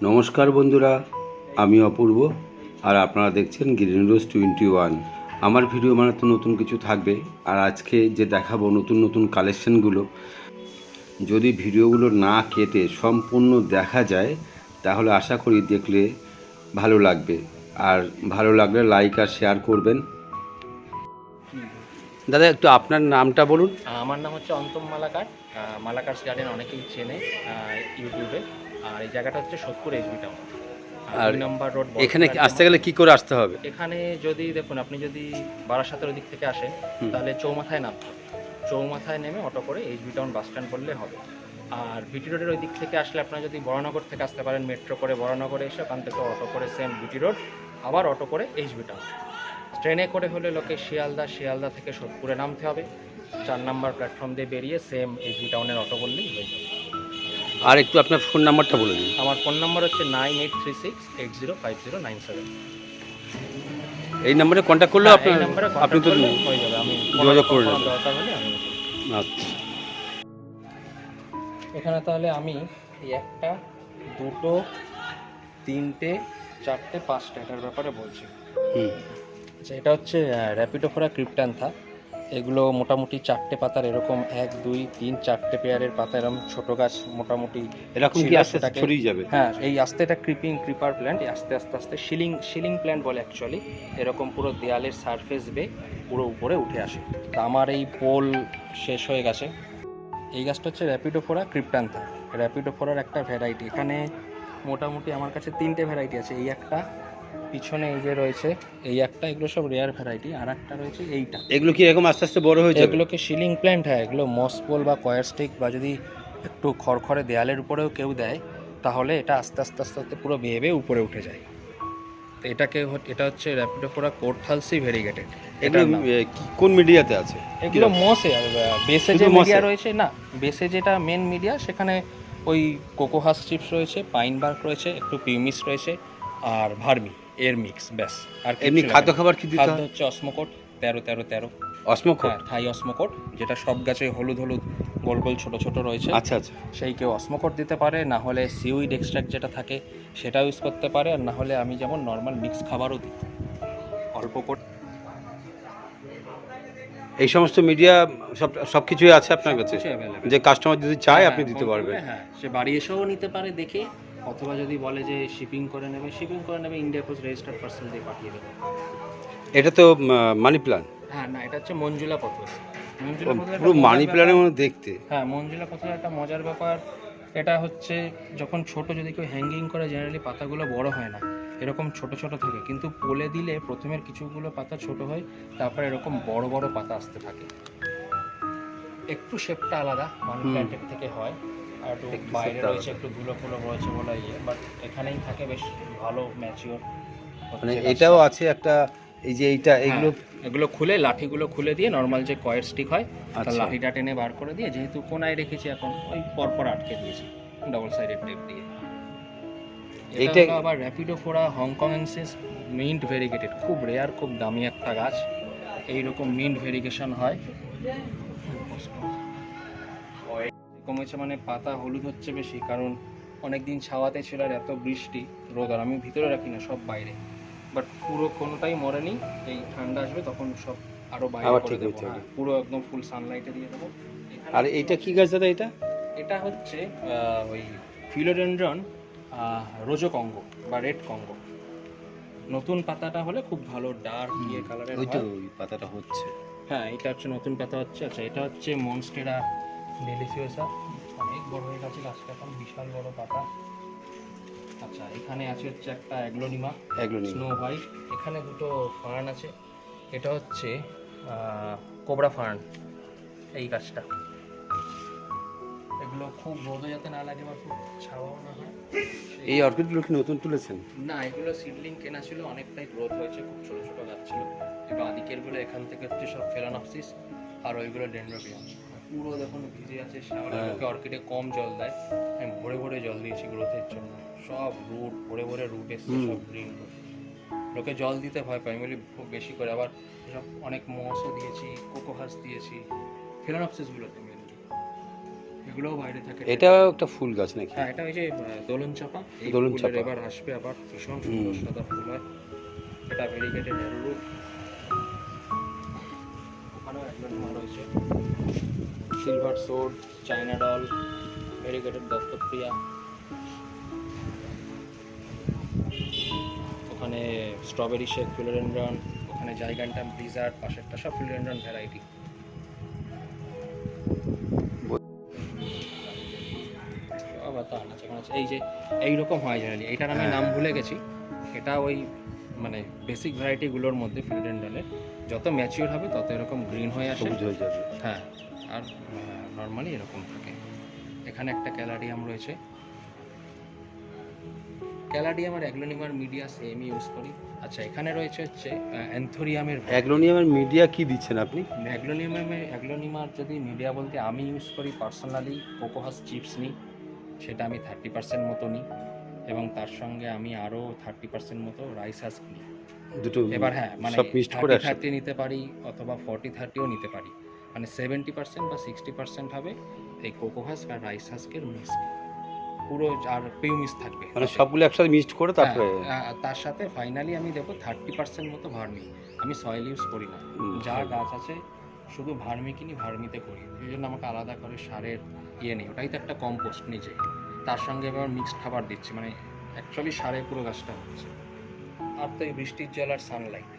নমস্কার বন্ধুরা, আমি অপূর্ব আর আপনারা দেখছেন গ্রিন রোজ 21। আমার ভিডিও মানে তো নতুন কিছু থাকবে। আর আজকে যে দেখাবো নতুন নতুন কালেকশানগুলো, যদি ভিডিওগুলো না কেটে সম্পূর্ণ দেখা যায় তাহলে আশা করি দেখলে ভালো লাগবে। আর ভালো লাগলে লাইক আর শেয়ার করবেন। দাদা একটু আপনার নামটা বলুন। আমার নাম হচ্ছে অন্তম মালাকার। মালাকার্স গার্ডেন অনেকেই চেনে ইউটিউবে। আর এই জায়গাটা হচ্ছে সোদপুর এসবি টাউন, আর 2 নম্বর রোড। এখানে আসতে গেলে কি করে আসতে হবে? এখানে যদি দেখুন, আপনি যদি বারাসাতের ওদিক থেকে আসেন তাহলে চৌমাথায় নামতে হবে। চৌমাথায় নেমে অটো করে এসবি টাউন বাস স্ট্যান্ড বললে হবে। আর বিটি রোডের ওই দিক থেকে আসলে আপনারা যদি বরানগর থেকে আসতে পারেন, মেট্রো করে বরানগরে এসে ওখান থেকে অটো করে সেম বিটি রোড, আবার অটো করে এসবি টাউন। ট্রেনে করে হলে লোকে শিয়ালদা থেকে সোদপুরে নামতে হবে। 4 নম্বর প্ল্যাটফর্ম দিয়ে বেরিয়ে সেম এসবি টাউনের অটো বললেই হয়ে যাবে। আর একটু আপনার ফোন নাম্বারটা বলে দিন। আমার ফোন নাম্বার হচ্ছে 9836805097। এই নাম্বারে কন্ট্যাক্ট করলে এই নাম্বারে আপনি তো হয়ে যাবে। আমি যোগাযোগ করে নেবেন। দরকার হলে আমি আচ্ছা, এখানে তাহলে আমি এই 1টা 2টো 3টে 4টে 5টে এটার ব্যাপারে বলছি। আচ্ছা, এটা হচ্ছে র্যাপিডোফোরা ক্রিপ্টান্থা। এগুলো মোটামুটি 4টে পাতার এরকম 1 2 3 4টে পেয়ারের পাতা, এরকম ছোটো গাছ মোটামুটি এরকম কি আস্তে আস্তে ছড়িয়ে যাবে? হ্যাঁ, এই আস্তে এটা ক্রিপার প্ল্যান্ট, আস্তে আস্তে শিলিং প্ল্যান্ট বলে অ্যাকচুয়ালি। এরকম পুরো দেয়ালের সারফেস বেয়ে পুরো উপরে উঠে আসে। তা আমার এই পোল শেষ হয়ে গেছে। এই গাছটা হচ্ছে র্যাপিডোফোরা ক্রিপ্টান্থা। র্যাপিডোফোরার একটা ভ্যারাইটি। এখানে মোটামুটি আমার কাছে 3টে ভ্যারাইটি আছে। এই একটা, পিছনে এই যে রয়েছে এই একটা, এগুলো সব রেয়ার ভ্যারাইটি। আর একটা রয়েছে এইটা। এগুলো কি এরকম আস্তে আস্তে বড় হয়ে যাবে? এগুলোকে শিলিং প্ল্যান্ট, হ্যাঁ, এগুলো মসপোল বা কয়ার স্টিক বা যদি একটু খড়খড়ে দেয়ালের উপরেও কেউ দেয় তাহলে এটা আস্তে আস্তে পুরো বেয়ে উপরে উঠে যায়। তো এটা হচ্ছে র্যাপিডোফোরা কোর্থালসি ভেরিগেটেড। এগুলো কোন মিডিয়াতে আছে? এগুলো মসে, আর বেসে যে মিডিয়া রয়েছে না, বেসে যেটা মেন মিডিয়া, সেখানে ওই কোকোহাস চিপস রয়েছে, পাইন বার্ক রয়েছে, একটু পিউমিস রয়েছে আর ভার্মি এর মিক্স, ব্যাস। আর এমনি খাদ্য খাবার কি দিতে খাদ্য হয়? হচ্ছে অসমোকোট 13 অসমোকোট? হ্যাঁ, থাই অসমোকোট, যেটা সব গাছে হলুদ গোল গোল ছোট ছোট রয়েছে। আচ্ছা আচ্ছা। সেই কেউ অসমোকোট দিতে পারে, না হলে সিউইড এক্সট্রাক্ট যেটা থাকে সেটা ইউজ করতে পারে, আর না হলে আমি যেমন নর্মাল মিক্স খাবারও দিই অল্প করে। এই সমস্ত মিডিয়া সব কিছুই আছে আপনার কাছে, যে কাস্টমার যদি চায় আপনি দিতে পারবেন? হ্যাঁ, সে বাড়ি এসেও নিতে পারে দেখে, অথবা যদি বলে যে শিপিং করে নেবে ইন্ডিয়া পোস্ট রেজিস্টার্ড পার্সেল দিয়ে পাঠিয়ে দেবে। এটা তো মানি প্ল্যান্ট? হ্যাঁ, না, এটা হচ্ছে মঞ্জুলা পথস। পুরো মানি প্ল্যান্টের মতো দেখতে। হ্যাঁ, মঞ্জুলা পথস একটা মজার ব্যাপার। এটা হচ্ছে যখন ছোট যদি কেউ হ্যাঙ্গিং করে, জেনারেলি পাতাগুলো বড় হয় না, এরকম ছোট ছোট থাকে। কিন্তু পোলে দিলে প্রথমের কিছুগুলো পাতা ছোট হয়, তারপরে এরকম বড় বড় পাতা আসতে থাকে। একটু শেপটা আলাদা মানি প্ল্যান্টের থেকে হয়, আর একটু বাইরে রয়েছে, একটু ধুলো ফুলো রয়েছে বলে বাট এখানেই থাকে, বেশ ভালো ম্যাচিওর। মানে এটাও আছে একটা, এই যে এইটা, এগুলো খুলে, লাঠিগুলো খুলে দিয়ে নর্মাল যে কয়ের স্টিক হয় তার লাঠিটা টেনে বার করে দিয়ে, যেহেতু কোনায় রেখেছি এখন ওই পরপর আটকে দিয়েছি ডাবল সাইডেড টেপ দিয়ে। এটা আবার র্যাপিডোফোরা হংকংয়েন্সিস মিন্ট ভেরিগেটেড, খুব রেয়ার, খুব দামি একটা গাছ। এইরকম মিন্ট ভেরিগেশন হয়। কমেছে মানে পাতা হলুদ হচ্ছে বেশি, কারণ অনেক দিন ছাওয়াতে ছিল আর এত বৃষ্টি রোদ, আর আমি ভিতরে রাখি না, সব বাইরে। বাট পুরো কোনোটাই মরেনি। এই ঠান্ডা আসবে তখন সব আরো বাইরে করে দেবো, পুরো একদম ফুল সানলাইটে দিয়ে দেবো। আর এইটা কি গাছ দাদা? এটা হচ্ছে ওই ফিলোডেন্ড্রন রোজোকঙ্গ বা রেড কঙ্গো। নতুন পাতাটা হলে খুব ভালো ডার্ক ইয়ে কালারের হয়। ওই পাতাটা হচ্ছে, হ্যাঁ, এটা হচ্ছে নতুন পাতা হচ্ছে। আচ্ছা, এটা হচ্ছে মনস্টেরা ডেলিসিওসা, অনেক বড় হয়ে গেছে গাছটা, এখন বিশাল বড় পাতা। আচ্ছা, এখানে আছে হচ্ছে একটা অ্যাগ্লোনিমা স্নো হোয়াইট। এখানে দুটো ফার্ন আছে। এটা হচ্ছে কোবরা ফার্ন, এই গাছটা। এগুলো খুব রোদে যাতে না লাগে বা খুব ছাওয়াও না হয়। এই অর্কিডগুলো কি নতুন তুলেছেন? না, এগুলো সিডলিং কেনা ছিল, অনেকটাই গ্রোথ হয়েছে, খুব ছোট ছোট গাছ ছিল। এবার আদিকেরগুলো এখান থেকে হচ্ছে সব ফেলানপসিস, আর ওইগুলো ডেনড্রোবিয়াম। পুরো দেখুন ভিজে আছে, শ্যাওলাকে অর্কিডে কম জল দেয়, আমি ভরে ভরে জল দিয়েছি গ্রোথের জন্য। সব রুট ভরে রুট এসছে, সব গ্রিন রুট। লোকে জল দিতে ভয় পায়, আমি বলি খুব বেশি করে। আবার সব অনেক মসও দিয়েছি, কোকোহাস দিয়েছি, ফেলানপসিসগুলোতে মেনলি। এগুলোও বাইরে থাকে। এটাও একটা ফুল গাছ নাকি? হ্যাঁ, এটা ওই যে দোলন চাপা। এই দোলন ফুলের চাপা। এবার আসবে আবার ভীষণ সুন্দর সাদা ফুল হয়। এটা ভেরিগেটেড অ্যারোরুট। ওখানেও অ্যাগ্লোনিমা রয়েছে। Silver sword, China doll, variegated দত্তপ্রিয়া। ওখানে স্ট্রবেরি শেক ফিলোডেন্ড্রন, ওখানে জাইগান্টাম ব্লিজার্ড, পাশেরটা সব ফিলোডেন্ড্রন ভ্যারাইটি। আবার তা না আছে এই যে এইরকম হয় জেনারেলি। এইটার আমি নাম ভুলে গেছি। এটা ওই মানে বেসিক ভ্যারাইটিগুলোর মধ্যে ফিলোডেন্ড্রনের যত ম্যাচিওর হবে তত এরকম গ্রিন হয়ে আসে। সবুজ হয়ে যাবে। হ্যাঁ, আর নর্মালি এরকম থাকে। এখানে একটা ক্যালাডিয়াম রয়েছে। ক্যালাডিয়াম আর অ্যাগ্লোনিমার মিডিয়া সেম ইউজ করি। আচ্ছা, এখানে রয়েছে হচ্ছে অ্যান্থোরিয়ামের। অ্যাগ্লোনিয়ামের মিডিয়া কি দিচ্ছেন আপনি? অ্যাগ্লোনিমার যদি মিডিয়া বলতে আমি ইউজ করি পার্সোনালি কোকোহাস চিপস নিই, সেটা আমি 30% মতো নিই, এবং তার সঙ্গে আমি আরও 30% মতো রাইস হাস্ক নিই। দুটো এবার হ্যাঁ, মানে সব মিক্সড করে 30-30 নিতে পারি অথবা 40-30ও নিতে পারি। মানে 70% বা 60% হবে এই কোকোহাস আর রাইস হাস্কের মিক্স, পুরো আর পিউমিস থাকবে। মানে সবগুলো একসাথে মিক্সড করে তারপরে তার সাথে ফাইনালি আমি দেবো 30% মতো ভার্মি। আমি সয়েল ইউজ করি না, যা গাছ আছে শুধু ভার্মি কিনি, ভার্মিতে করি। এই জন্য আমাকে আলাদা করে সারের ইয়ে নেই, ওটাই তো একটা কম্পোস্ট নিজে। তার সঙ্গে এবার মিক্সড খাবার দিচ্ছি, মানে অ্যাকচুয়ালি সারে পুরো গাছটা হচ্ছে। আর তো এই বৃষ্টির জল আর সানলাইট,